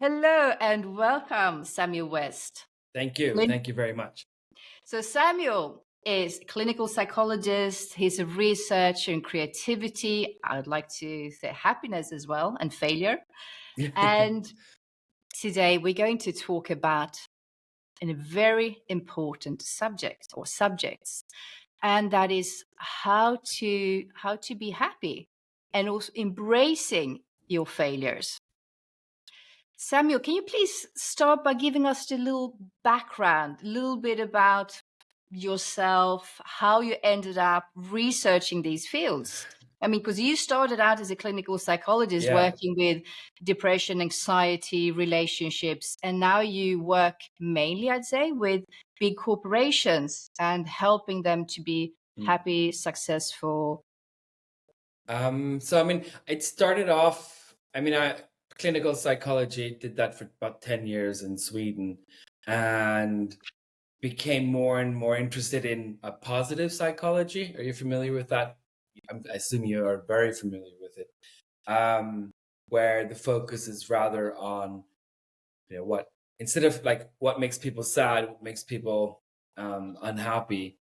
Hello and welcome, Samuel West. Thank you. Clin- Thank you very much. So, Samuel is a clinical psychologist. He's a researcher in creativity. I would like to say happiness as well and failure. And today we're going to talk about a very important subject or subjects, and that is how to be happy and also embracing your failures. Samuel, can you please start by giving us a little background, a little bit about yourself, how you ended up researching these fields? I mean, because you started out as a clinical psychologist Yeah. working with depression, anxiety, relationships, and now you work mainly, I'd say, with big corporations and helping them to be Mm. happy, successful. It started off, clinical psychology, did that for about 10 years in Sweden and became more and more interested in positive psychology. Are you familiar with that? I assume you are very familiar with it. Where the focus is rather on, what instead of like what makes people sad, what makes people unhappy,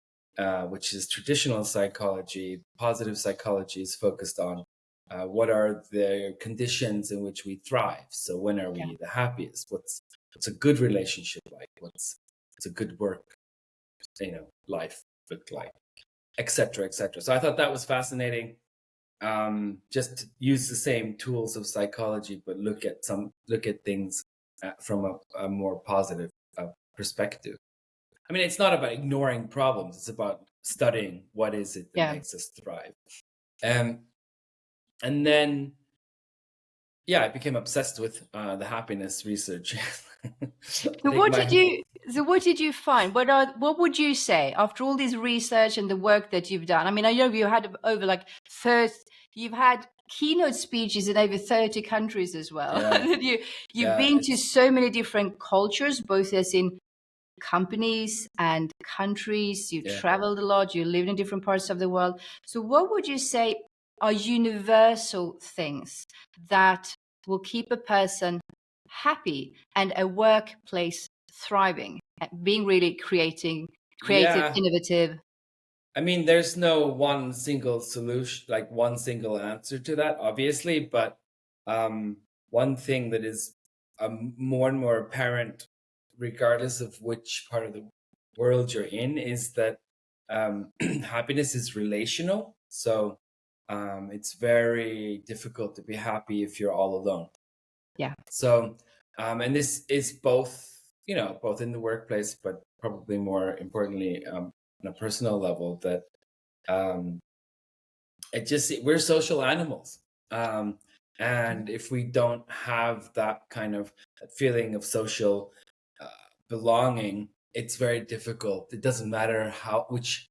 which is traditional psychology. Positive psychology is focused on what are the conditions in which we thrive. So when are Yeah. we the happiest? What's a good relationship like? What's a good work, life look like, etc., etc. So I thought that was fascinating. Just to use the same tools of psychology, but look at things from a more positive perspective. I mean, it's not about ignoring problems. It's about studying what is it that Yeah. makes us thrive. Um, and then, yeah, I became obsessed with the happiness research. I So think what did my you so what did you find? What would you say after all this research and the work that you've done? I mean, I know you had over like 30, you've had keynote speeches in over 30 countries as well. yeah, You've yeah, been to so many different cultures, both as in companies and countries. You yeah. traveled a lot, you lived in different parts of the world. So what would you say are universal things that will keep a person happy and a workplace thriving, being really creative, Yeah. innovative? I mean, there's no one single solution, like one single answer to that, obviously, but one thing that is more and more apparent, regardless of which part of the world you're in, is that happiness is relational. So it's very difficult to be happy if you're all alone. Yeah. So, and this is both, both in the workplace, but probably more importantly, on a personal level, that um, we're social animals. And if we don't have that kind of feeling of social uh, belonging, it's very difficult. It doesn't matter which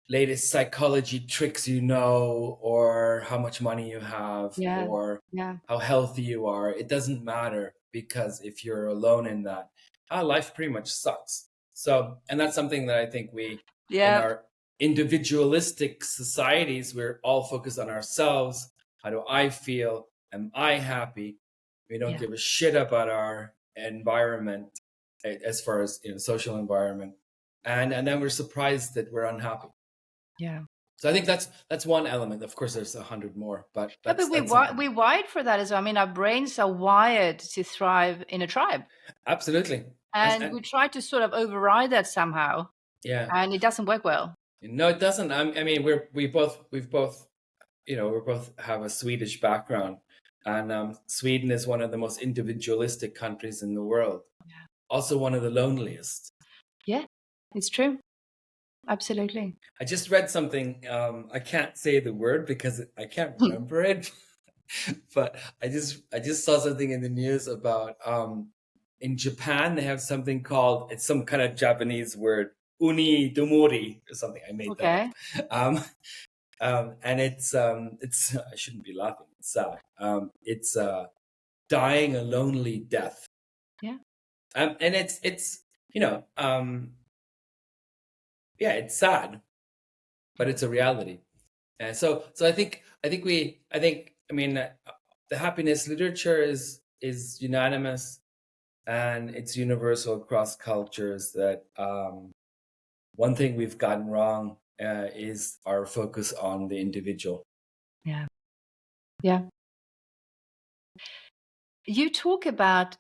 latest psychology tricks or how much money you have, Yeah. or Yeah. how healthy you are. It doesn't matter, because if you're alone in that, life pretty much sucks. So, and that's something that I think in Yeah. our individualistic societies, we're all focused on ourselves. How do I feel? Am I happy? We don't Yeah. give a shit about our environment, as far as social environment, and then we're surprised that we're unhappy. Yeah. So I think that's one element. Of course, there's 100 more, but Yeah, but that's something. we're wired for that as well. I mean, our brains are wired to thrive in a tribe, Absolutely. and we try to sort of override that somehow, Yeah. and it doesn't work well. No, it doesn't. I mean, we've both, we both have a Swedish background, and Sweden is one of the most individualistic countries in the world. Also, one of the loneliest. Yeah, it's true. Absolutely. I just read something. I can't say the word because I can't remember it, but I just saw something in the news about in Japan they have something called, it's some kind of Japanese word, uni domori or something. I made that Okay. up. And it's I shouldn't be laughing. It's sad. It's dying a lonely death. Yeah. And it's you know yeah, it's sad, but it's a reality. So I think the happiness literature is is unanimous, and it's universal across cultures that one thing we've gotten wrong is our focus on the individual. Yeah. Yeah. You talk about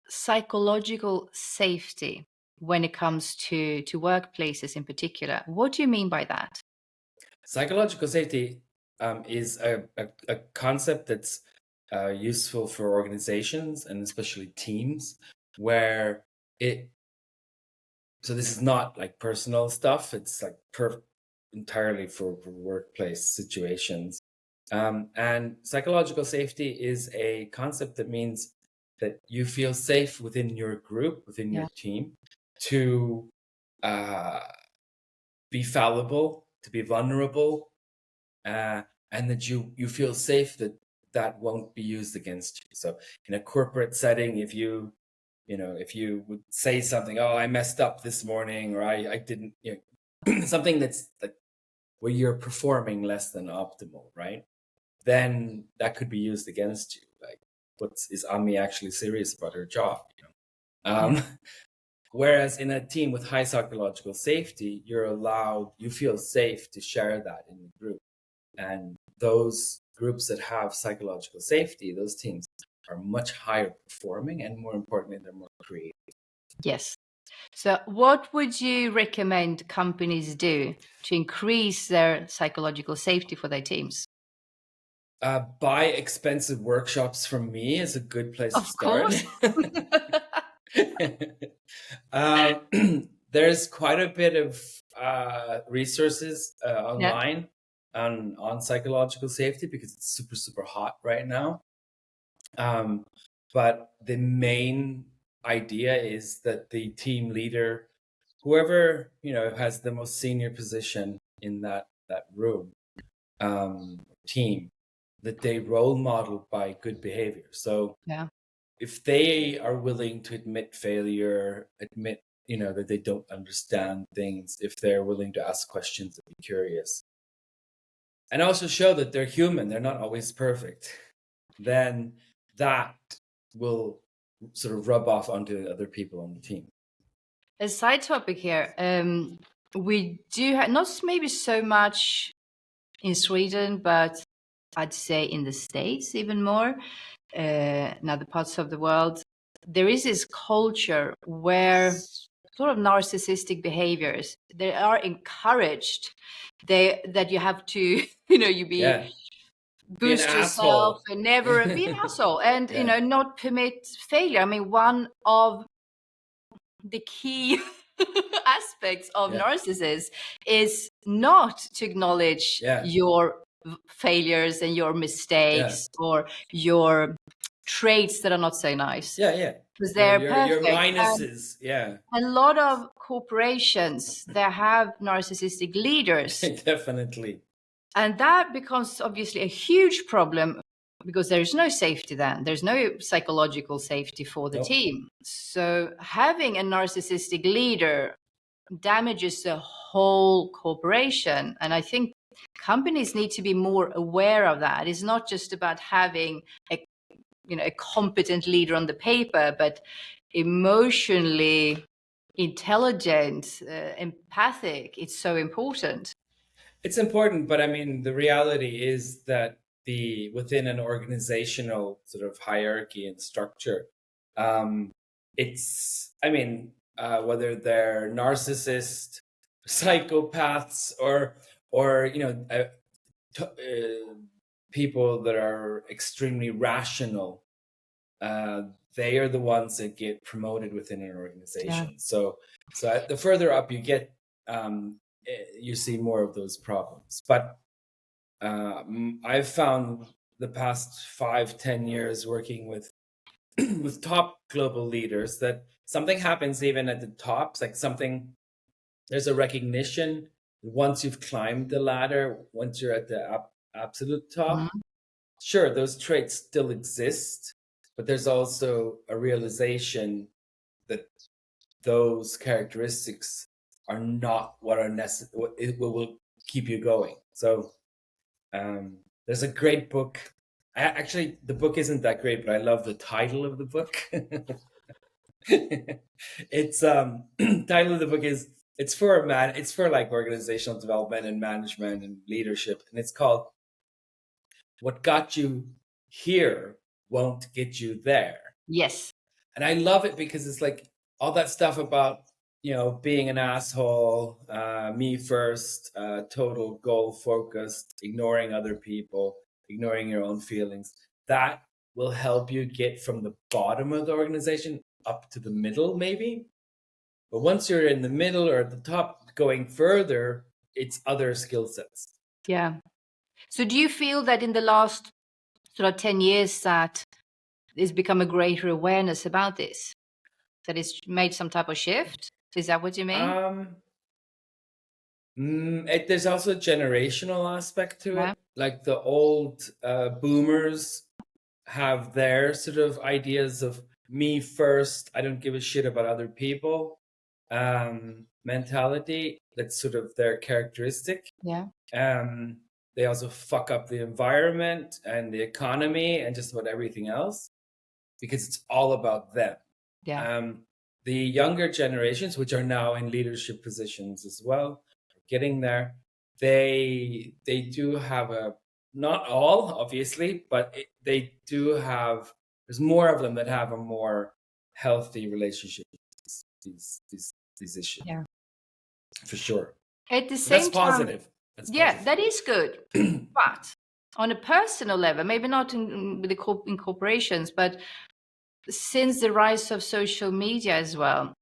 psychological safety when it comes to workplaces in particular. What do you mean by that? Psychological safety is a concept that's useful for organizations and especially teams where it so this is not like personal stuff. It's like entirely for workplace situations. And psychological safety is a concept that means that you feel safe within your group, within your Yeah. team, to uh, be fallible, to be vulnerable, and that you feel safe that that won't be used against you. So in a corporate setting, if if you would say something, oh, I messed up this morning, or I didn't, something that's like where you're performing less than optimal, right? Then that could be used against you. Like, is Ami actually serious about her job? Yeah. Whereas in a team with high psychological safety, you feel safe to share that in the group. And those groups that have psychological safety, those teams are much higher performing, and more importantly, they're more creative. Yes. So, what would you recommend companies do to increase their psychological safety for their teams? Buy expensive workshops from me is a good place to Of start. course. There's quite a bit of resources Yeah. online on psychological safety because it's super, super hot right now. But the main idea is that the team leader, whoever has the most senior position in that room, team, that they role model by good behavior. So Yeah. if they are willing to admit failure, admit that they don't understand things, if they're willing to ask questions and be curious, and also show that they're human, they're not always perfect, then that will sort of rub off onto other people on the team. A side topic here. We do have not maybe so much in Sweden, but I'd say in the States even more, in other parts of the world. There is this culture where sort of narcissistic behaviors they are encouraged. That you have to, you Yeah, be an boost yourself asshole. and never be an asshole, and Yeah, not permit failure. I mean, one of the key aspects of yeah, narcissists is not to acknowledge yeah, your failures and your yeah, mistakes or your traits that are not so nice yeah, yeah. because Your they're your your perfect. And minuses. Yeah, a lot of corporations that have narcissistic leaders, definitely. and that becomes obviously a huge problem because there's no safety then. There's no psychological safety for the No, team. So having a narcissistic leader damages the whole corporation. And I think companies need to be more aware of that. It's not just about having a competent leader on the paper, but emotionally intelligent, empathic. It's so important. it's important, but I mean, the reality is that within an organizational sort of hierarchy and structure, it's, I mean, whether they're narcissists, psychopaths, or people that are extremely rational, uh, they are the ones that get promoted within an Yeah. organization. So the further up you get, you see more of those problems. But I've found the past 5-10 years working with with top global leaders that something happens even at the tops, like there's a recognition once you've climbed the ladder, once you're at the absolute top. Mhm. Sure, those traits still exist, but there's also a realization that those characteristics are not what are necessary, what will keep you going. So there's a great book Actually, the book isn't that great, but I love the title of the book. It's title of the book is it's for like organizational development and management and leadership, and it's called "What Got You Here Won't Get You There." Yes. And I love it because it's like all that stuff about, being an asshole, me first, total goal focused, ignoring other people, ignoring your own feelings. That will help you get from the bottom of the organization up to the middle, maybe. But once you're in the middle or at the top, going further, it's other skill sets. Yeah. So do you feel that in the last sort of 10 years that there's become a greater awareness about this? That it's made some type of shift? Is that what you mean? There's also a generational aspect to Yeah. it. Like the old boomers have their sort of ideas of me first, I don't give a shit about other people mentality. That's sort of their characteristic. Yeah. They also fuck up the environment and the economy and just about everything else because it's all about them. Yeah. The younger generations, which are now in leadership positions as well, getting there, they do have a, not all obviously, but they do have, there's more of them that have a more healthy relationship with these issues. Yeah. For sure. At the So that's same time, positive. That's positive. that is good. But on a personal level, maybe not with in corporations, but since the rise of social media as well,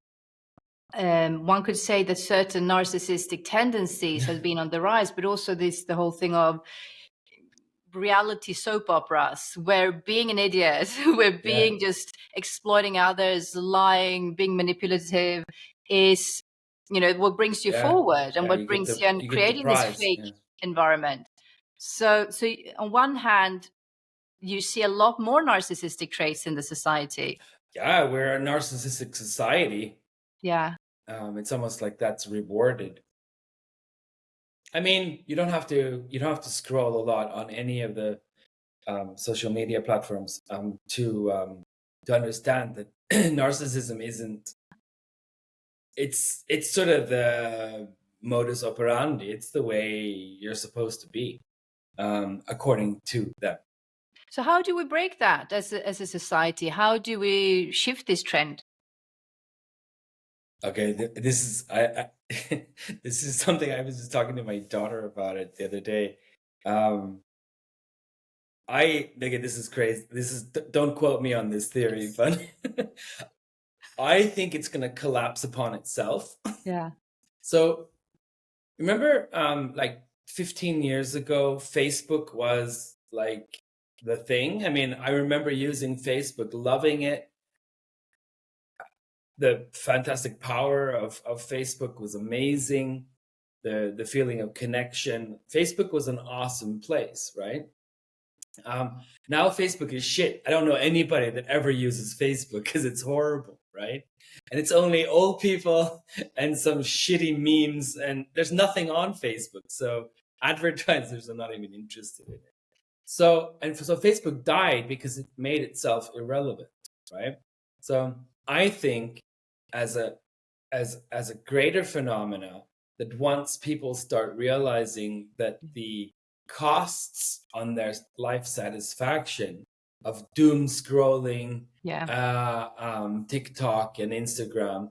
one could say that certain narcissistic tendencies has been on the rise, but also the whole thing of reality soap operas where being an idiot, where being just exploiting others, lying, being manipulative is, what brings you forward and what brings you, and you get the creating this prize. fake environment. So on one hand, you see a lot more narcissistic traits in the society. Yeah, we're a narcissistic society. Yeah. It's almost like that's rewarded. I mean, you don't have to scroll a lot on any of the social media platforms to understand that narcissism isn't. It's sort of the modus operandi. It's the way you're supposed to be, according to them. So how do we break that as a society? How do we shift this trend? Okay, this is this is something I was just talking to my daughter about it the other day. This is crazy. Don't quote me on this theory, but I think it's going to collapse upon itself. Yeah. So remember, like 15 years ago, Facebook was like the thing. I mean, I remember using Facebook, loving it. The fantastic power of Facebook was amazing. The feeling of connection. Facebook was an awesome place, right? Now Facebook is shit. I don't know anybody that ever uses Facebook because it's horrible, right? And it's only old people and some shitty memes, and there's nothing on Facebook. So advertisers are not even interested in it. So Facebook died because it made itself irrelevant, right? So I think as a greater phenomena, that once people start realizing that the costs on their life satisfaction of doom scrolling, TikTok and Instagram,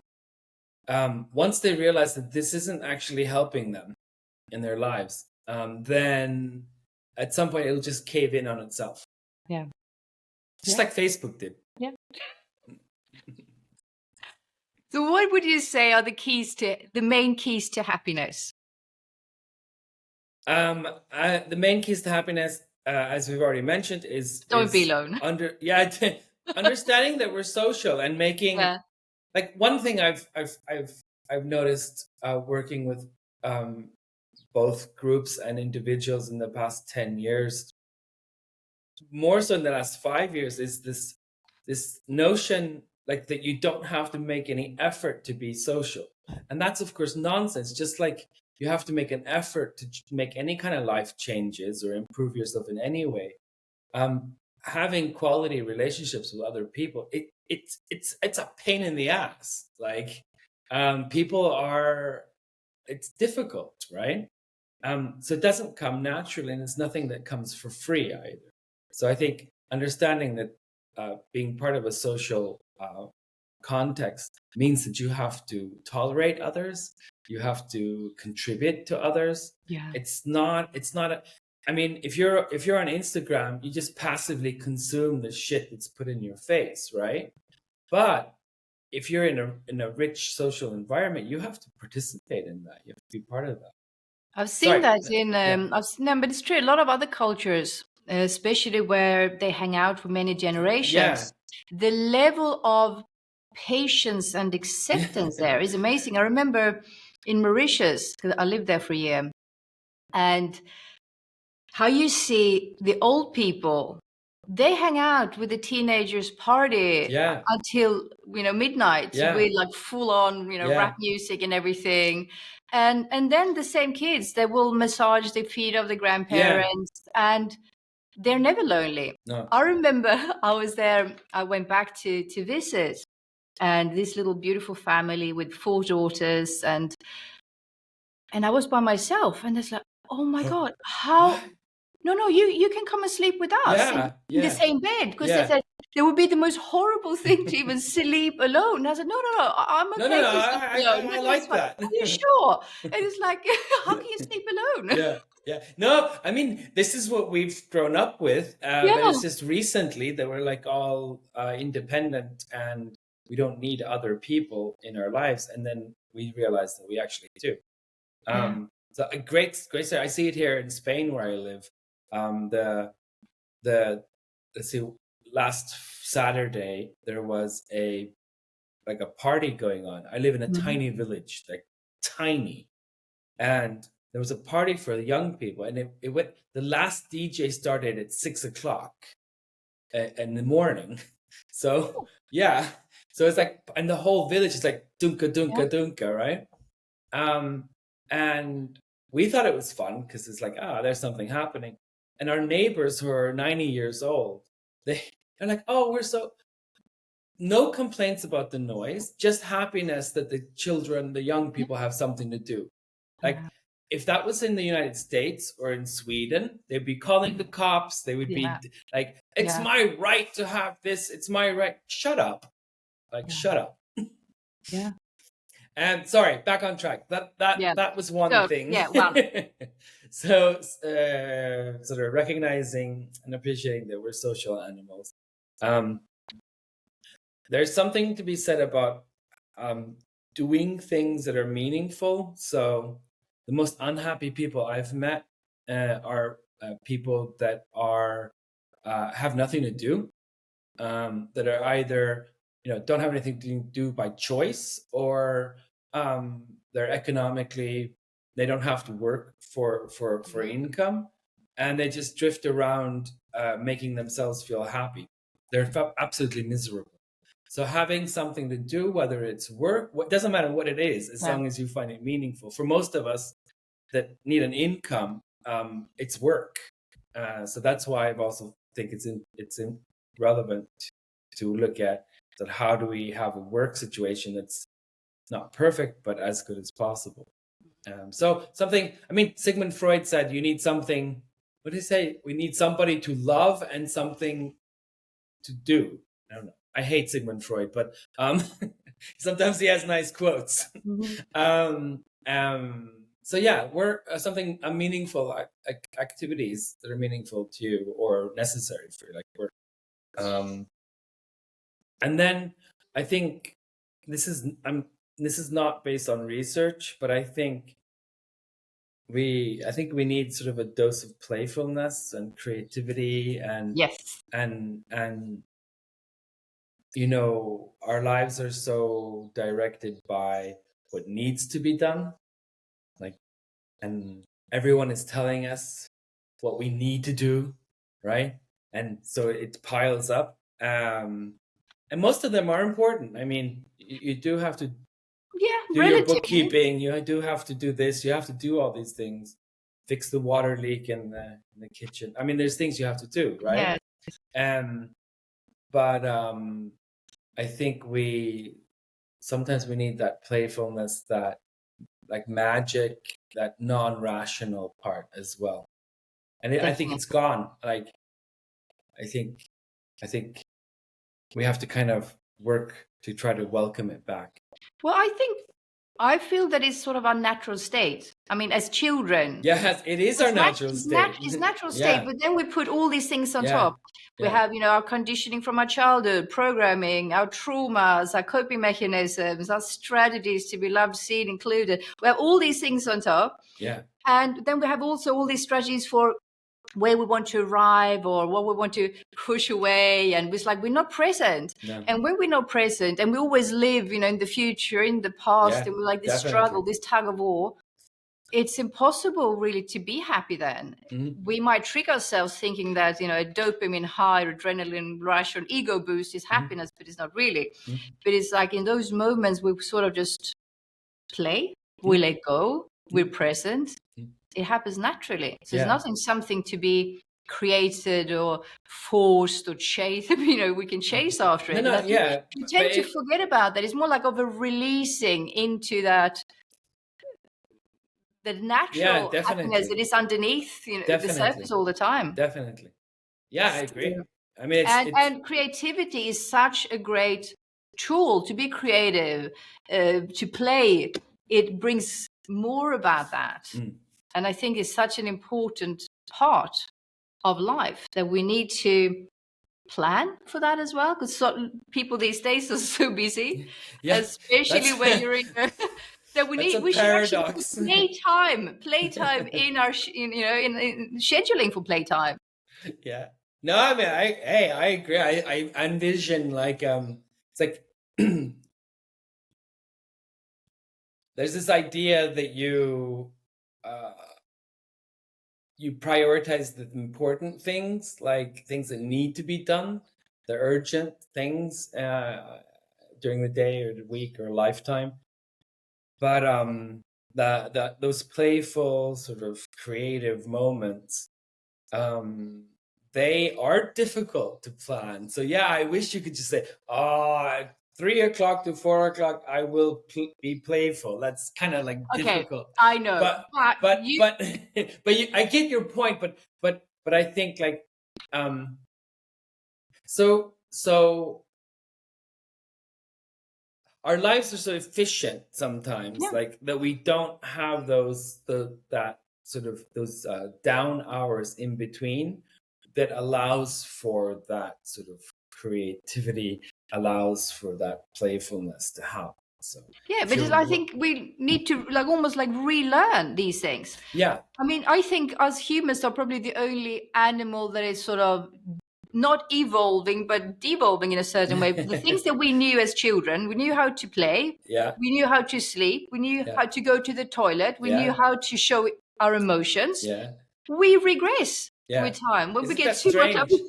once they realize that this isn't actually helping them in their lives, then at some point it'll just cave in on itself. Yeah. Just like Facebook did. Yeah. So what would you say are the main keys to happiness? The main keys to happiness, as we've already mentioned, is Don't be alone. Understanding that we're social and making like one thing I've noticed working with both groups and individuals in the past 10 years, more so in the last 5 years, is this notion like that you don't have to make any effort to be social. And that's of course nonsense. Just like you have to make an effort to make any kind of life changes or improve yourself in any way, having quality relationships with other people, it's a pain in the ass. Like, people are, it's difficult, right? So it doesn't come naturally, and it's nothing that comes for free either. So I think understanding that being part of a social context means that you have to tolerate others, you have to contribute to others. Yeah. It's not I mean, if you're on Instagram, you just passively consume the shit that's put in your face, right? But if you're in a rich social environment, you have to participate in that. You have to be part of that. I've seen Sorry. that in, Yeah. I've seen, no, but it's true. A lot of other cultures, especially where they hang out for many generations, Yeah. the level of patience and acceptance there is amazing. I remember in Mauritius, 'cause I lived there for a year, and how you see the old people, they hang out with the teenagers, party Yeah. until midnight, Yeah. with like full on Yeah. rap music and everything, and then the same kids, they will massage the feet of the grandparents, and they're never lonely. No. I remember I was there, I went back to visit, and this little beautiful family with 4 daughters, and I was by myself, and it's like, oh my God, how What? no, you can come and sleep with us in Yeah. the same bed, because they Yeah. said it would be the most horrible thing to even sleep alone. And I said, no, I'm No, okay no, to sleep alone. I No, like it's fine. that. Are you sure? And it's like, how can you sleep alone? Yeah. Yeah. No, I mean, this is what we've grown up with, but Yeah, it's just recently that we're like all independent and we don't need other people in our lives, and then we realize that we actually do. yeah. So a great story. I see it here in Spain where I live. The let's see, last Saturday there was a party going on. I live in a Mhm. tiny village, like tiny, and there was a party for the young people, and it went. The last DJ started at 6 o'clock in the morning. So yeah, so it's like, and the whole village is like dunka dunka dunka, right? And we thought it was fun because it's like, there's something happening. And our neighbors who are 90 years old, they're like, oh, we're so, no complaints about the noise, just happiness that the children, the young people have something to do. Like, if that was in the United States or in Sweden, they'd be calling the cops. They would be like, it's my right to have this. It's my right. Shut up. Like, shut up. Yeah. And sorry, back on track. That was one thing. Yeah, one. So sort of recognizing and appreciating that we're social animals. There's something to be said about doing things that are meaningful. So the most unhappy people I've met are people that are have nothing to do, that are either don't have anything to do by choice, or they're economically, they don't have to work for income, and they just drift around making themselves feel happy. They're absolutely miserable. So having something to do, whether it's work, doesn't matter what it is, as long as you find it meaningful. For most of us that need an income, it's work. So that's why I've also think it's relevant to look at that. How do we have a work situation that's not perfect, but as good as possible? So something, I mean, Sigmund Freud said you need something, what did he say? We need somebody to love and something to do. I don't know. I hate Sigmund Freud, but sometimes he has nice quotes. So yeah, work, something, meaningful activities that are meaningful to you or necessary for you, like work. And then I think this is not based on research, but I think we need sort of a dose of playfulness and creativity, and our lives are so directed by what needs to be done, and everyone is telling us what we need to do, right? And so it piles up, and most of them are important. I mean, you do have to do your bookkeeping, you do have to do this, you have to do all these things, fix the water leak in the kitchen. I mean, there's things you have to do, right? But I think sometimes we need that playfulness, that like magic, that non-rational part as well. And I think it's gone. Like, I think we have to kind of work to try to welcome it back. Well, I feel that it's sort of our natural state. I mean, as children, yes, it is our natural state. It's natural state, but then we put all these things on top. We have, our conditioning from our childhood, programming, our traumas, our coping mechanisms, our strategies to be loved, seen, included. We have all these things on top. Yeah. And then we have also all these strategies for where we want to arrive or what we want to push away, and it's like we're not present. And when we're not present, and we always live in the future, in the past, and we're like this struggle, this tug of war, it's impossible really to be happy then. We might trick ourselves thinking that a dopamine high or adrenaline rush or ego boost is happiness, but it's not really. But it's like in those moments we sort of just play, we let go, we're present. It happens naturally. So it's nothing something to be created or forced or chased. We can chase after it. We tend to forget about that. It's more like of a releasing into that the natural happiness that is underneath the surface all the time. Definitely. Yeah, I agree. I mean, and creativity is such a great tool to be creative, to play. It brings more about that. And I think it's such an important part of life that we need to plan for that as well, because people these days are so busy, especially when you're in that we should actually playtime in our in scheduling for playtime. Yeah. No, I mean, I agree. I envision like it's like there's this idea that you prioritize the important things, like things that need to be done, the urgent things during the day or the week or lifetime. But those playful sort of creative moments, they are difficult to plan. So I wish you could just say, 3 o'clock to 4 o'clock, I will be playful. That's kind of like difficult. I know, but I get your point. But I think like, so our lives are so efficient sometimes, like that we don't have those down hours in between that allows for that sort of creativity, allows for that playfulness to happen. So but I think we need to almost relearn these things. I mean, I think us humans are probably the only animal that is sort of not evolving but devolving in a certain way. The things that we knew as children, we knew how to play, we knew how to sleep, we knew how to go to the toilet, we knew how to show our emotions. We regress with time when we get too much of it.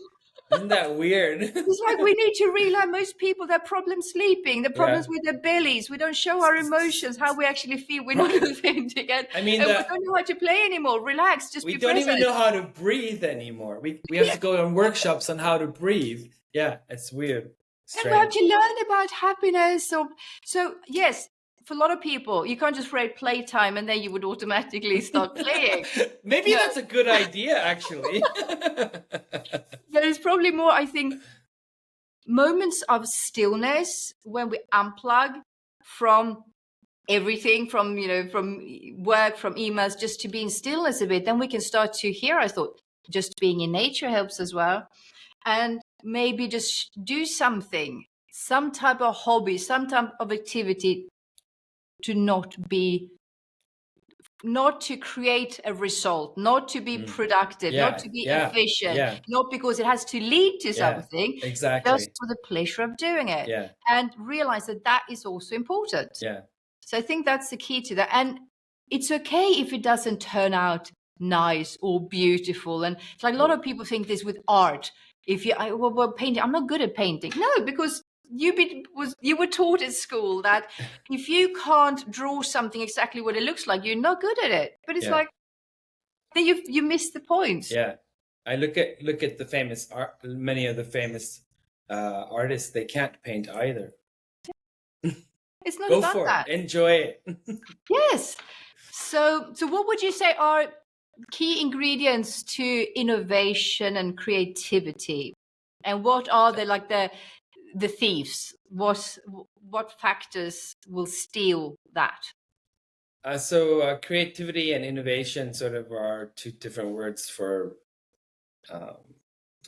Isn't that weird? It's like we need to relearn. Most people, their problems sleeping, the problems with their bellies. We don't show our emotions, how we actually feel. We're not authentic. I mean, we don't know how to play anymore. Relax, just be present. We don't even know how to breathe anymore. We have to go on workshops on how to breathe. Yeah, it's weird. Strange. And we have to learn about happiness. So yes, for a lot of people, you can't just write playtime and then you would automatically start playing. Maybe that's a good idea, actually. There is probably more, I think, moments of stillness when we unplug from everything, from work, from emails, just to be in stillness a bit. Then we can start to hear. I thought just being in nature helps as well. And maybe just do something, some type of hobby, some type of activity to not to create a result, not to be productive, not to be efficient, not because it has to lead to something, just for the pleasure of doing it, and realize that is also important. So I think that's the key to that. And it's okay if it doesn't turn out nice or beautiful. And it's like a lot of people think this with art. If painting, I'm not good at painting. No, because you were taught at school that if you can't draw something exactly what it looks like, you're not good at it. But it's like then you miss the point. I look at the famous art, many of the famous artists. They can't paint either. It's not Go about for it. that. Enjoy it. Yes. So what would you say are key ingredients to innovation and creativity? And what are the thieves? What factors will steal that? So creativity and innovation sort of are two different words for um,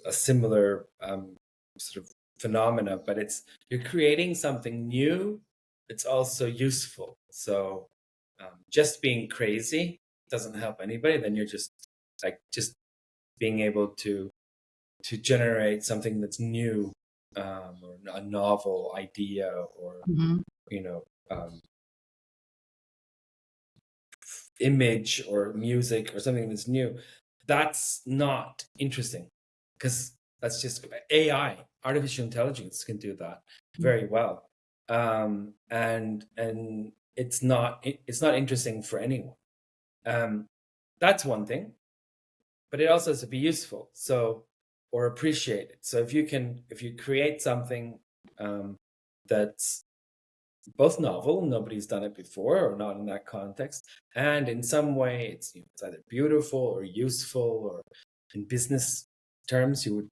a similar sort of phenomena, but you're creating something new. It's also useful. So just being crazy doesn't help anybody. Then you're just being able to generate something that's new, or a novel idea, or Mm-hmm. you know image or music or something that's new. That's not interesting, because that's just AI. Artificial intelligence can do that very well, and it's not interesting for anyone. That's one thing, but it also has to be useful, so, or appreciated. So if you create something that's both novel, nobody's done it before or not in that context, and in some way it's either beautiful or useful, or in business terms, you would,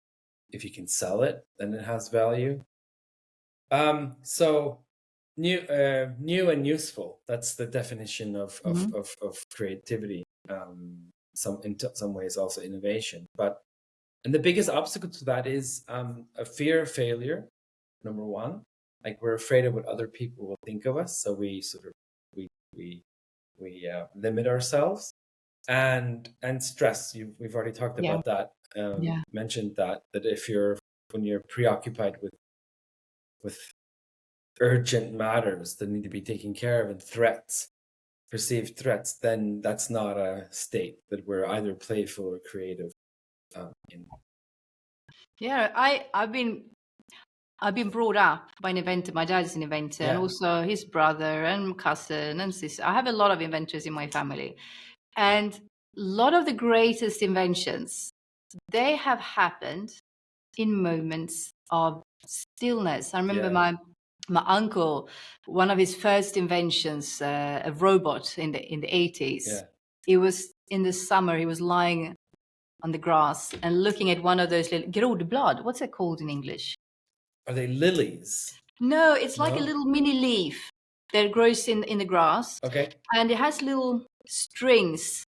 if you can sell it, then it has value. So new and useful, that's the definition of Mm-hmm. creativity. In some ways also innovation, and the biggest obstacle to that is a fear of failure, number one. Like, we're afraid of what other people will think of us, so we sort of we we limit ourselves. And stress, we've already talked Yeah. about that. Yeah. Mentioned that if when you're preoccupied with urgent matters that need to be taken care of, and perceived threats, then that's not a state that we're either playful or creative in. Yeah. I've been brought up by an inventor. My dad is an inventor, and Yeah. also his brother and cousin and sister. I have a lot of inventors in my family. And a lot of the greatest inventions, they have happened in moments of stillness. I remember Yeah. my uncle, one of his first inventions, a robot in the 80s. Yeah. It was in the summer. He was lying on the grass and looking at one of those little grodblad. What's it called in English? Are they lilies? No, it's like a No? little mini leaf that grows in the grass, Okay. and it has little strings,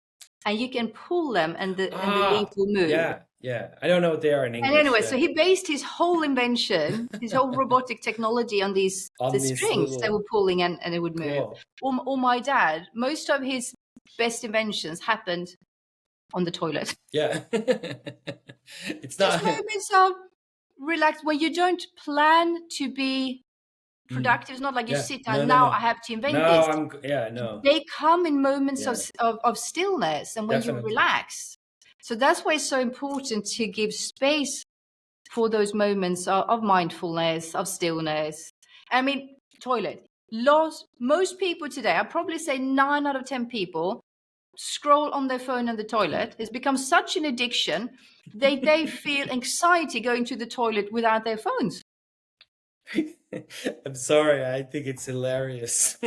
and you can pull them, and the leaf will move. Yeah. I don't know what they are in And English. anyway, Yeah. so he based his whole invention, his whole robotic technology on the On these strings that little, were pulling, and it would move. cool. Or my dad, most of his best inventions happened on the toilet. Yeah. It's Just not. moments of relax when you don't plan to be Mm. productive. It's not like you Yeah. sit No, down, no, now I no. have to invent No, this. yeah, no. They come in moments Yeah, of stillness and when you definitely. relax. So that's why it's so important to give space for those moments of mindfulness, of stillness. I mean, toilet. Most people today, I'd probably say 9 out of 10 people scroll on their phone in the toilet. It's become such an addiction. They feel anxiety going to the toilet without their phones. I'm sorry, I think it's hilarious.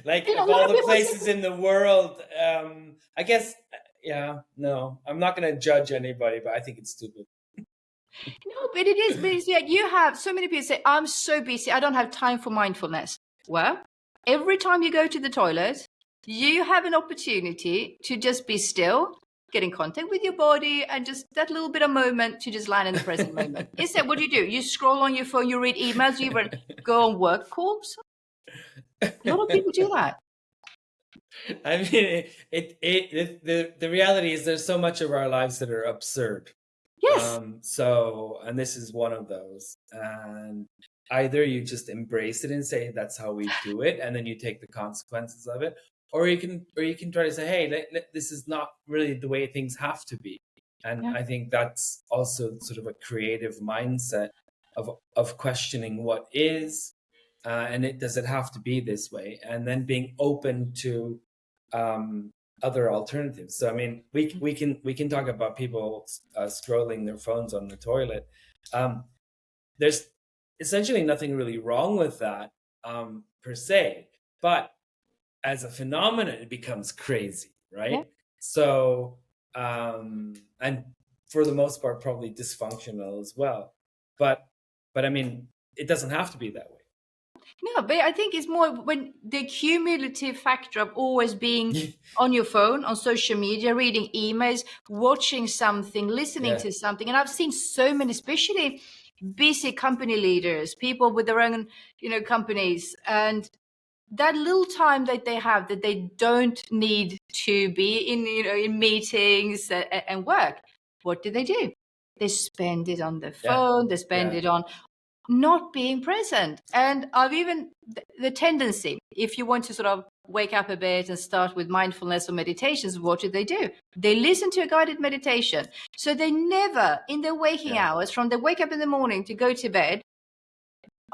Like, You know, of a lot all of the people places say, in the world, I guess, yeah, no, I'm not going to judge anybody, but I think it's stupid. no, but it is. But it's like you have so many people say, I'm so busy, I don't have time for mindfulness. Well, every time you go to the toilet, you have an opportunity to just be still, get in contact with your body, and just that little bit of moment to just land in the present moment. Instead, what do? You scroll on your phone, you read emails, you go on work calls. A lot of people do that. I mean, the reality is there's so much of our lives that are absurd. Yes. So, and this is one of those. And either you just embrace it and say that's how we do it, and then you take the consequences of it, or you can try to say, hey, this is not really the way things have to be. And Yeah. I think that's also sort of a creative mindset of questioning what is, and does it have to be this way, and then being open to other alternatives. So I mean, we can talk about people scrolling their phones on the toilet. There's essentially nothing really wrong with that per se, but as a phenomenon, it becomes crazy, right? Yeah. So and for the most part, probably dysfunctional as well. But I mean, it doesn't have to be that way. No, but I think it's more when the cumulative factor of always being on your phone, on social media, reading emails, watching something, listening to something. And I've seen so many, especially busy company leaders, people with their own, companies, and that little time that they have that they don't need to be in, in meetings and work. What do? They spend it on their phone. They spend it on not being present. And I've even the tendency, if you want to sort of wake up a bit and start with mindfulness or meditations, what do? They listen to a guided meditation. So they never, in their waking hours, from they wake up in the morning to go to bed,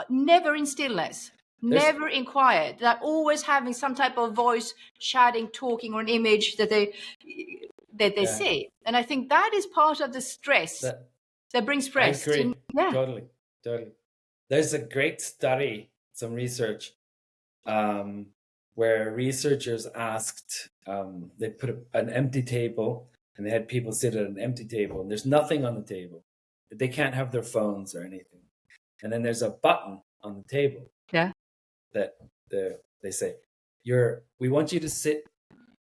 never in stillness, never in quiet. They're always having some type of voice, chatting, talking, or an image that they see. And I think that is part of the stress that brings stress. I agree. Totally. There's a great study, some research, where researchers asked, they put an empty table and they had people sit at an empty table and there's nothing on the table. They can't have their phones or anything. And then there's a button on the table that they say, we want you to sit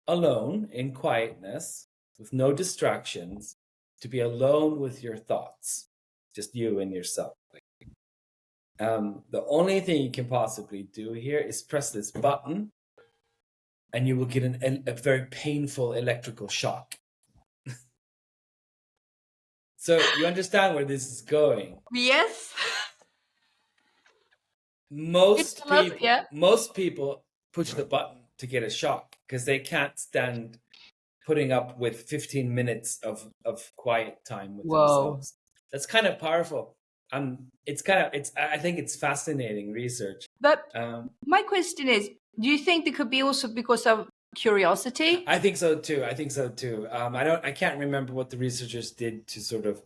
alone in quietness with no distractions, to be alone with your thoughts, just you and yourself. The only thing you can possibly do here is press this button and you will get a very painful electrical shock. So you understand where this is going? Yes. Most people push the button to get a shock because they can't stand putting up with 15 minutes of quiet time with themselves. That's kind of powerful. I think it's fascinating research. But my question is, do you think it could be also because of curiosity? I think so too. I can't remember what the researchers did to sort of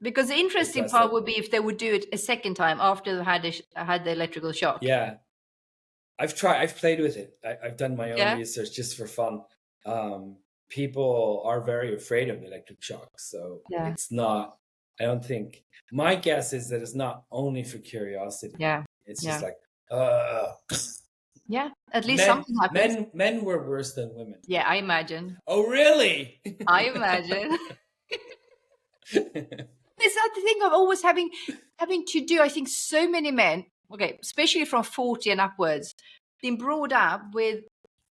because the interesting part would be if they would do it a second time after they had the electrical shock. Yeah. I've played with it. I've done my own research just for fun. People are very afraid of electric shocks, so it's not. I don't think. My guess is that it's not only for curiosity. Yeah, it's just like. Yeah, at least something happens. Men were worse than women. Yeah, I imagine. Oh, really? I imagine. It's not the thing of always having to do. I think so many men, especially from 40 and upwards, been brought up with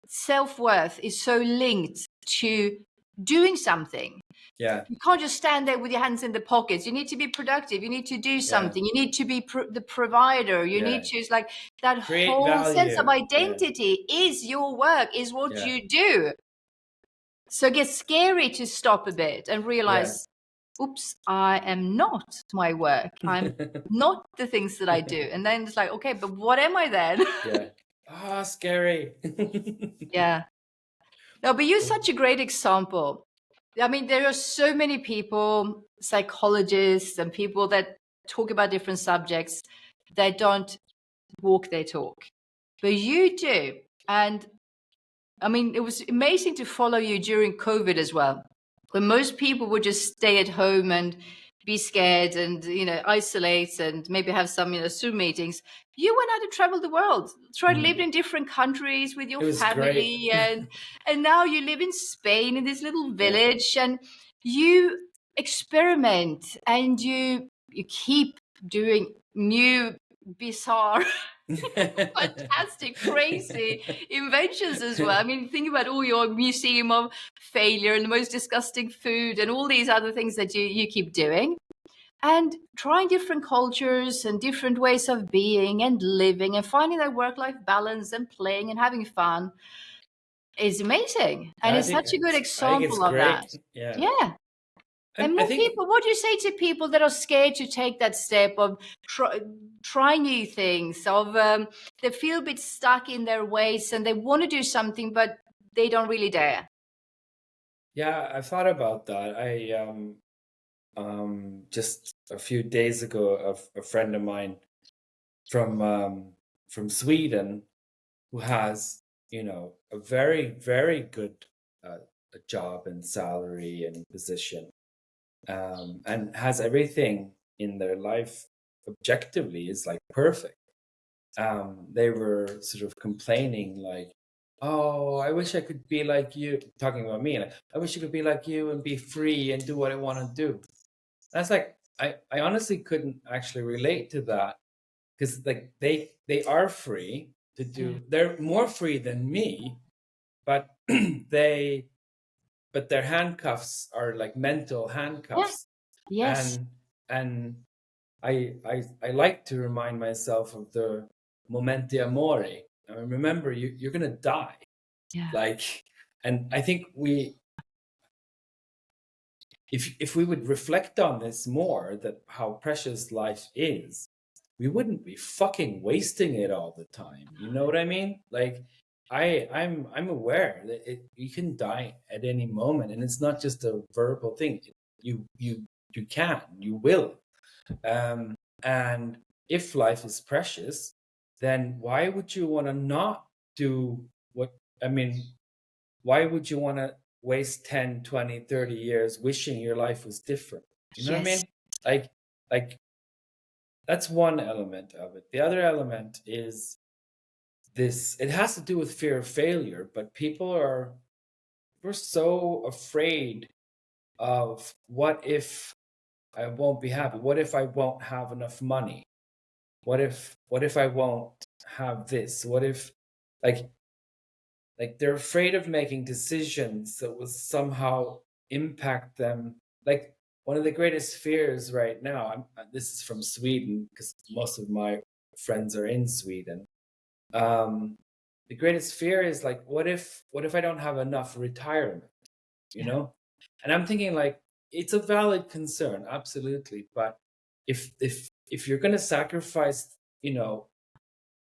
self-worth is so linked to doing something. Yeah. You can't just stand there with your hands in the pockets. You need to be productive. You need to do something. You need to be the provider. You need to, it's like that create whole value. Sense of identity is your work, is what you do. So it gets scary to stop a bit and realize, oops, I am not my work. I'm not the things that I do. And then it's like, okay, but what am I then? Scary. Yeah. No, but you're such a great example. I mean, there are so many people, psychologists and people that talk about different subjects that don't walk their talk. But you do. And I mean, it was amazing to follow you during COVID as well, when most people would just stay at home and be scared and, isolate and maybe have some, Zoom meetings. You went out to travel the world, lived in different countries with your family. and now you live in Spain in this little village and you experiment and you keep doing new, bizarre, fantastic, crazy inventions as well. I mean, think about all your museum of failure and the most disgusting food and all these other things that you keep doing. And trying different cultures and different ways of being and living and finding that work-life balance and playing and having fun is amazing. And it's such a good example of that. Yeah. And more people, what do you say to people that are scared to take that step of try new things, of they feel a bit stuck in their ways and they want to do something, but they don't really dare. Yeah, I thought about that. Just a few days ago, a friend of mine from Sweden who has, a very, very good a job and salary and position, and has everything in their life objectively is like perfect. They were sort of complaining like, "Oh, I wish I could be like you," talking about me. Like, "I wish I could be like you and be free and do what I want to do." That's like, I honestly couldn't actually relate to that, because like they are free to do. They're more free than me, but their handcuffs are like mental Yeah. handcuffs, Yes. and I like to remind myself of the momenti amori. I mean, remember, you're gonna die. Yeah. Like, and I think if we would reflect on this more, that how precious life is, we wouldn't be fucking wasting it all the time. You know what I mean? Like, I'm aware that you can die at any moment, and it's not just a verbal thing. You can, you will. And if life is precious, then why would you want to not do what, I mean, why would you want to waste 10, 20, 30 years wishing your life was different? You know what I Yes. mean? Like that's one element of it. The other element is this, it has to do with fear of failure, but we're so afraid of, what if I won't be happy? What if I won't have enough money? What if I won't have this? What if, like they're afraid of making decisions that will somehow impact them. Like, one of the greatest fears right now, this is from Sweden because most of my friends are in Sweden. The greatest fear is like, what if I don't have enough retirement? You Yeah. know, and I'm thinking like, it's a valid concern, absolutely, but if you're going to sacrifice,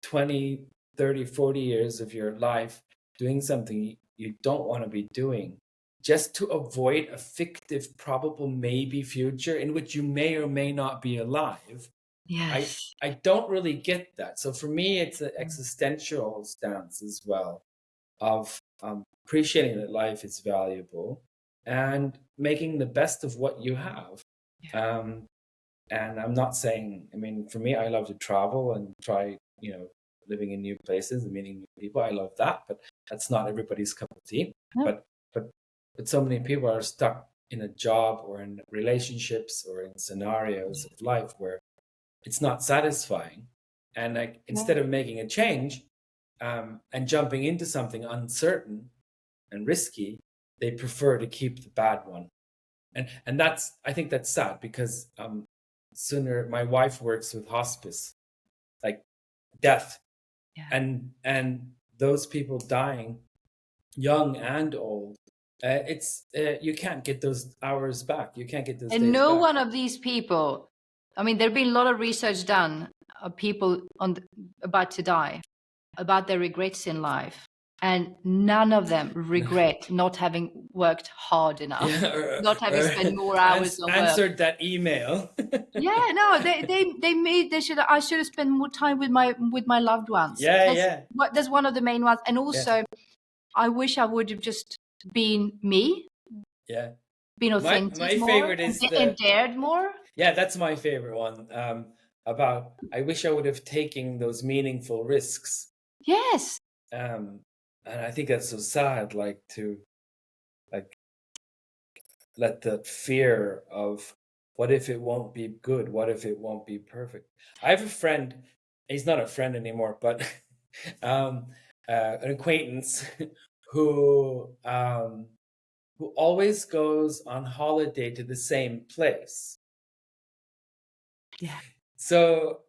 20, 30, 40 years of your life doing something you don't want to be doing, just to avoid a fictive, probable, maybe future in which you may or may not be alive. I Yes. I don't really get that. So for me, it's an existential stance as well, of appreciating that life is valuable and making the best of what you have. Yeah. And I'm not saying, I mean, for me, I love to travel and try, living in new places and meeting new people. I love that, but that's not everybody's cup of tea. No. But but but so many people are stuck in a job or in relationships or in scenarios of life where it's not satisfying. And like, instead of making a change, and jumping into something uncertain and risky, they prefer to keep the bad one. And that's, I think that's sad, because sooner, my wife works with hospice, like death, Yeah. and those people dying, young and old, it's you can't get those hours back, you can't get those And days no back. one of these people, I mean, there's been a lot of research done of people about to die, about their regrets in life. And none of them regret not having worked hard enough, Yeah, not having spent more hours on work. answered that email. Yeah, no, they should. I should have spent more time with my loved ones. Yeah. That's one of the main ones. And Yeah. also, I wish I would have just been me, Yeah. been My authentic more, favorite is and dared more. yeah, that's my favorite one. About, I wish I would have taken those meaningful risks. Yes. And I think that's so sad, like, to like let the fear of, what if it won't be good? What if it won't be perfect? I have a friend, he's not a friend anymore, but an acquaintance who always goes on holiday to the same place. Yeah. So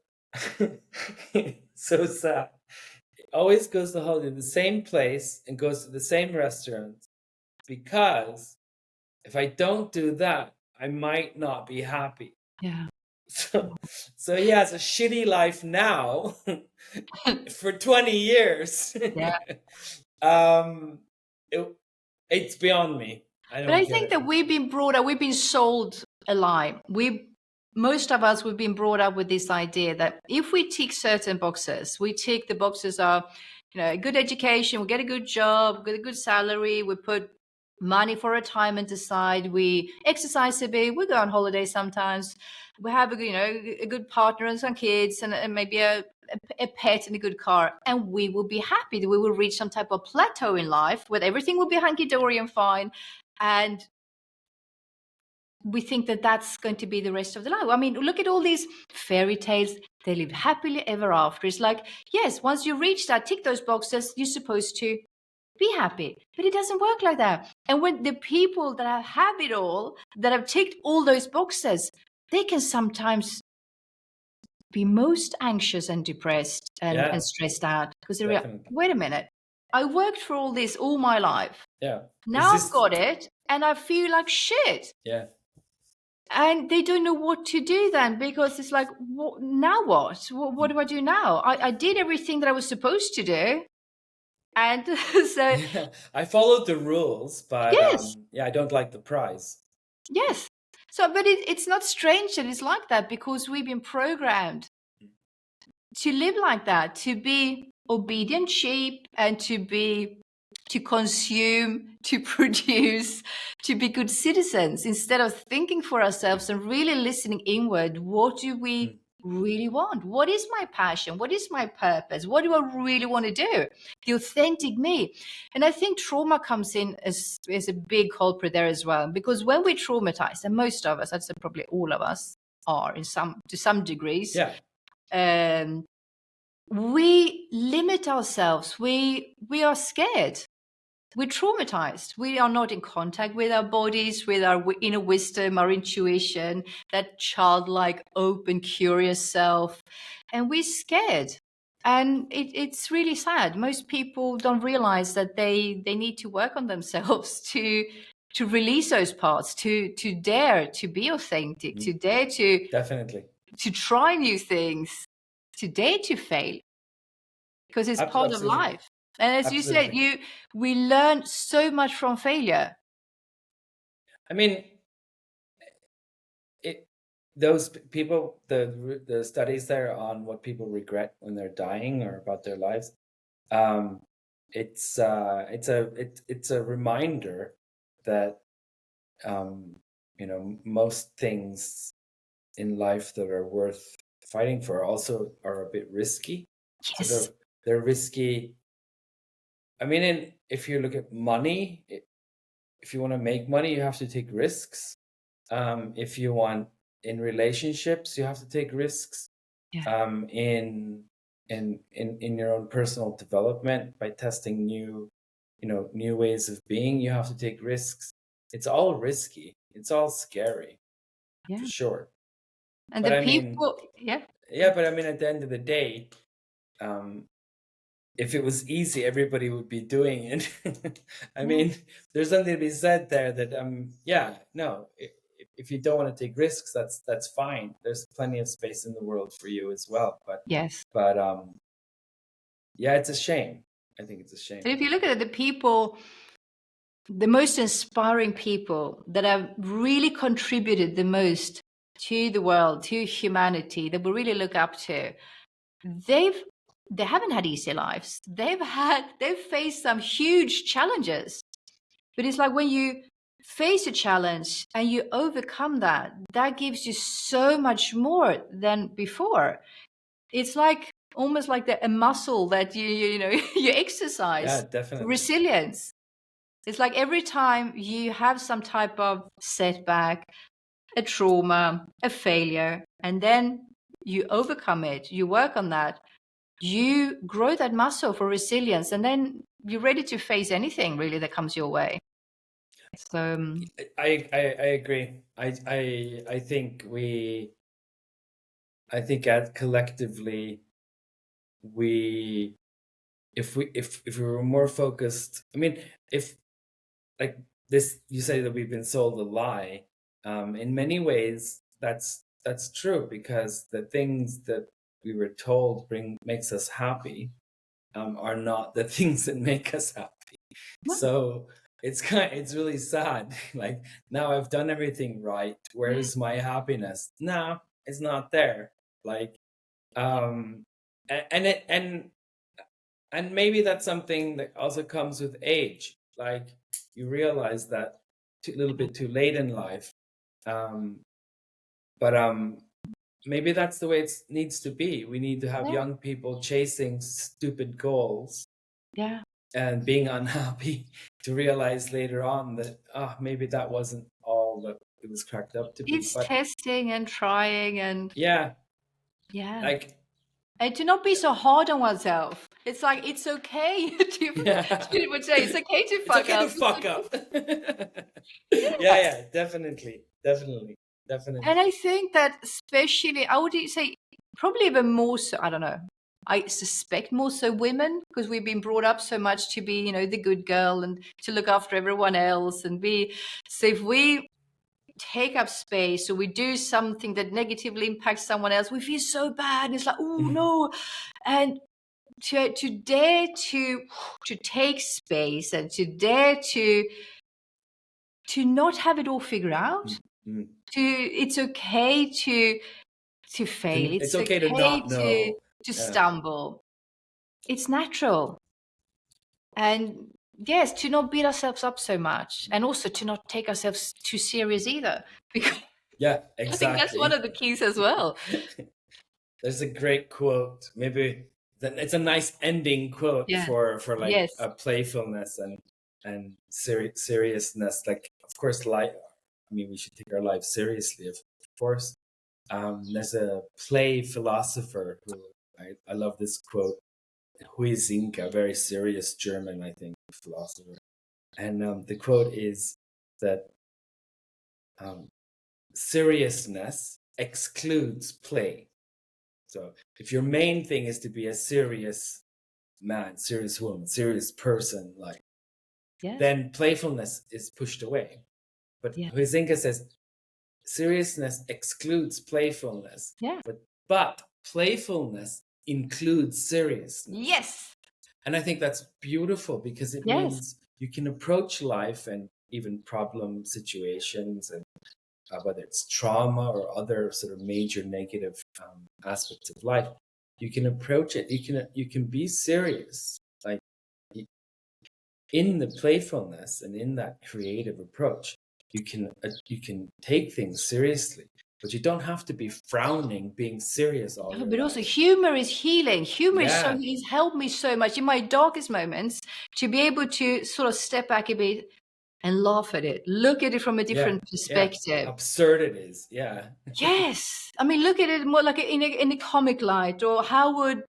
so sad. Always goes to holiday to the same place and goes to the same restaurant, because if I don't do that, I might not be happy. Yeah. So he has a shitty life now for 20 years. Yeah. um it's beyond me. I But I don't get think it. that we've been brought up, we've been sold a lie. Most of us, we've been brought up with this idea that if we tick certain boxes, we tick the boxes of, a good education, we get a good job, get a good salary, we put money for retirement aside, we exercise a bit, we go on holiday sometimes, we have a good partner and some kids and maybe a pet and a good car, and we will be happy that we will reach some type of plateau in life where everything will be hunky-dory and fine. And we think that that's going to be the rest of the life. I mean, look at all these fairy tales. They live happily ever after. It's like, yes, once you reach that, tick those boxes, you're supposed to be happy. But it doesn't work like that. And when the people that have it all, that have ticked all those boxes, they can sometimes be most anxious and depressed and stressed out because they realize, Definitely. wait a minute, I worked for all this all my life. Yeah. Now I've got it and I feel like shit. Yeah. And they don't know what to do then, because it's like, now what? What do I do now? I did everything that I was supposed to do. And so, Yeah, I followed the rules, but yes, I don't like the prize. yes. So, but it's not strange that it's like that, because we've been programmed to live like that, to be obedient sheep and to consume, to produce, to be good citizens, instead of thinking for ourselves and really listening inward. What do we really want? What is my passion? What is my purpose? What do I really want to do? The authentic me. And I think trauma comes in as a big culprit there as well, because when we're traumatized, and most of us, I'd say probably all of us are to some degrees, Yeah. we limit ourselves. We are scared. We're traumatized. We are not in contact with our bodies, with our inner wisdom, our intuition, that childlike, open, curious self. And we're scared. And it's really sad. Most people don't realize that they need to work on themselves to release those parts, to dare to be authentic, to dare Definitely. to try new things, to dare to fail, because it's part of Absolutely. life. And as you said, we learn so much from failure. I mean, those people, the studies there on what people regret when they're dying or about their lives, it's a reminder that most things in life that are worth fighting for also are a bit risky. Yes. So they're risky. I mean, if you look at money, if you want to make money, you have to take risks. If you want in relationships, you have to take risks. Yeah. In your own personal development, by testing new ways of being, you have to take risks. It's all risky. It's all scary, Yeah. for sure. And But the I people, mean, but I mean, at the end of the day, if it was easy, everybody would be doing it. I mean, there's something to be said there that no, if you don't want to take risks, that's fine. There's plenty of space in the world for you as well. But yes. but it's a shame. I think it's a shame. And if you look at the people, the most inspiring people that have really contributed the most to the world, to humanity, that we really look up to, they haven't had easy lives. They've faced some huge challenges. But it's like when you face a challenge and you overcome that, that gives you so much more than before. It's like almost like a muscle that you exercise. Yeah, definitely. Resilience. It's like every time you have some type of setback, a trauma, a failure, and then you overcome it, you work on that, you grow that muscle for resilience, and then you're ready to face anything really that comes your way. So I agree. I think as collectively if we were more focused. I mean, if like this, you say that we've been sold a lie. In many ways, that's true, because the things that we were told makes us happy are not the things that make us happy. So it's really sad. Like, now I've done everything right. Yeah. Where's my happiness? No, it's not there. Like, um, and maybe that's something that also comes with age. Like, you realize that a little bit too late in life. Um, but maybe that's the way it needs to be. We need to have Yeah. young people chasing stupid goals Yeah. and being unhappy to realize later on that maybe that wasn't all that it was cracked up to be. It's But testing and trying and yeah, yeah. like, And to not be so hard on oneself. It's like it's okay yeah, to would say it's okay to it's fuck okay to up. fuck up. Yeah, Yeah. yeah, definitely. And I think that especially I would say probably even more so, I don't know. I suspect more so women because we've been brought up so much to be, the good girl and to look after everyone else and be so if we take up space or we do something that negatively impacts someone else, we feel so bad. And it's like, oh no. And to dare to take space and to dare to not have it all figured out. Mm. It's okay to fail. It's It's okay to okay not to know. Yeah, stumble. It's natural. And yes, to not beat ourselves up so much and also to not take ourselves too serious either. Because yeah, I think that's one exactly. of the keys as well. There's a great quote. Maybe it's a nice ending quote Yeah. for like Yes. a playfulness and seriousness. Like, of course, life. I mean, we should take our lives seriously, of course. There's a play philosopher who I love this quote. Huizinga, a very serious German, I think, philosopher. And the quote is that seriousness excludes play. So if your main thing is to be a serious man, serious woman, serious person, like, Yes. then playfulness is pushed away. But Yeah. Huizinga says seriousness excludes playfulness. Yeah. But playfulness includes seriousness. Yes. And I think that's beautiful because it Yes. means you can approach life and even problem situations, and whether it's trauma or other sort of major negative aspects of life, you can approach it. You can be serious, like, in the playfulness and in that creative approach. You can take things seriously, but you don't have to be frowning, being serious all your But also life. humor is healing. Humor is so Yeah, it's helped me so much in my darkest moments to be able to sort of step back a bit and laugh at it, look at it from a yeah, different yeah. perspective. Absurd it is. Yeah. Yes. I mean, look at it more like in a comic light, or how would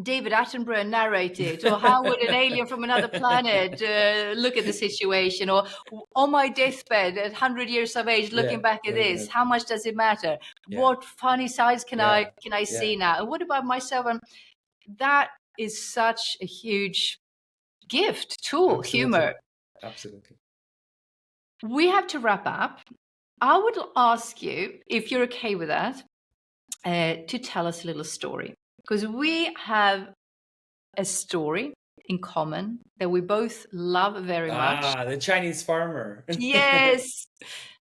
David Attenborough narrate it, or how would an alien from another planet look at the situation, or on my deathbed at 100 years of age, Yeah, looking back at yeah, this, how much does it matter? yeah, What funny sides can yeah, I yeah, see now? And what about myself? And that is such a huge gift tool, absolutely, humor. absolutely. We have to wrap up. I would ask you, if you're okay with that, to tell us a little story, because we have a story in common that we both love very much. The Chinese farmer. Yes,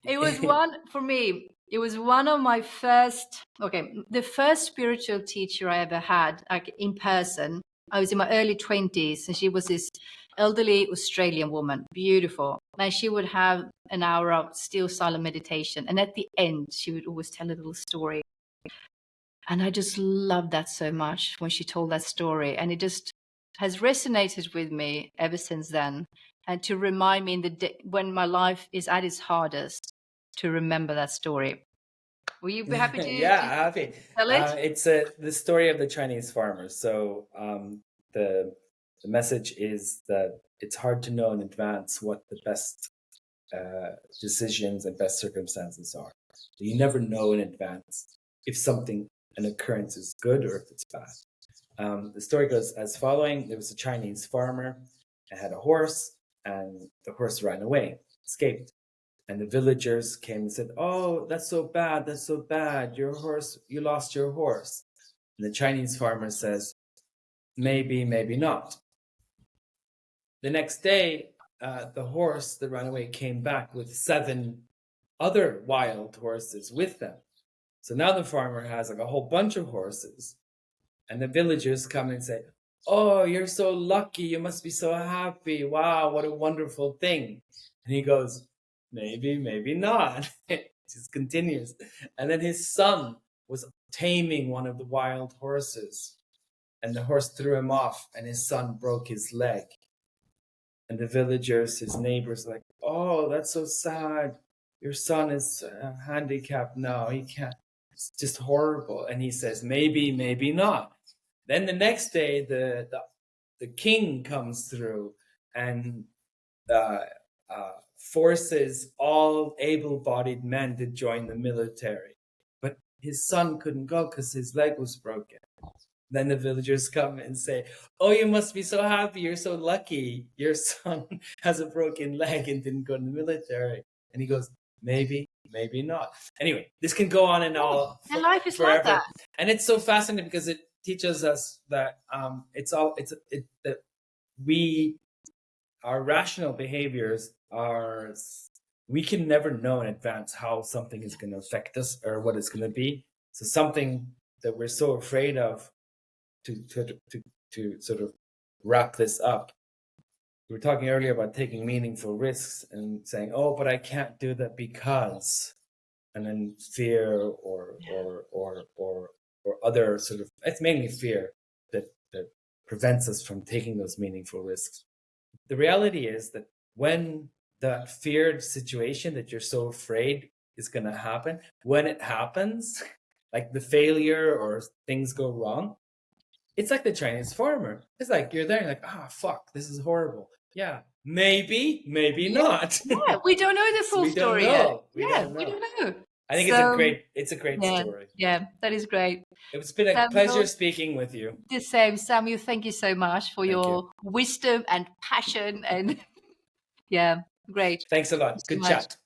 it was one for me. It was one of my the first spiritual teacher I ever had, like in person. I was in my early 20s, and she was this elderly Australian woman, beautiful. And she would have an hour of still silent meditation. And at the end, she would always tell a little story. And I just loved that so much when she told that story. And it just has resonated with me ever since then. And to remind me when my life is at its hardest, to remember that story. Will you be happy Yeah, to happy. tell it? It's the story of the Chinese farmer. So the message is that it's hard to know in advance what the best decisions and best circumstances are. You never know in advance if an occurrence is good or if it's bad. The story goes as following: there was a Chinese farmer and had a horse, and the horse ran away, escaped. And the villagers came and said, "Oh, that's so bad, that's so bad. You lost your horse." And the Chinese farmer says, "Maybe, maybe not." The next day, the horse that ran away came back with 7 other wild horses with them. So now the farmer has like a whole bunch of horses, and the villagers come and say, "Oh, you're so lucky. You must be so happy. Wow, what a wonderful thing." And he goes, "Maybe, maybe not." It just continues. And then his son was taming one of the wild horses, and the horse threw him off, and his son broke his leg. And the villagers, his neighbors, like, "Oh, that's so sad. Your son is handicapped now. He can't. It's just horrible." And he says, "Maybe, maybe not." Then the next day, the king comes through and forces all able-bodied men to join the military. But his son couldn't go because his leg was broken. Then the villagers come and say, "Oh, you must be so happy. You're so lucky. Your son has a broken leg and didn't go to the military." And he goes, "Maybe, maybe not." Anyway, this can go on and all And life is forever. like that. And it's so fascinating because it teaches us that that our rational behaviors are, we can never know in advance how something is going to affect us or what it's going to be. So something that we're so afraid of, to sort of wrap this up. We were talking earlier about taking meaningful risks and saying, "Oh, but I can't do that because," and then fear or other sort of, it's mainly fear that prevents us from taking those meaningful risks. The reality is that when that feared situation that you're so afraid is going to happen, when it happens, like the failure or things go wrong, it's like the Chinese farmer. It's like you're there, you're like, "Ah, fuck, this is horrible." Yeah, maybe, maybe not. Yeah, we don't know the full We don't story yet. know. We don't know. know. I think So, it's a great yeah, story. yeah, that is great. It's been a Samuel, pleasure speaking with you. the same. Samuel, thank you so much for Thank your you. wisdom and passion. And yeah, great. Thanks a Thank you lot. so Good much. chat.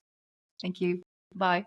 Thank you. Bye.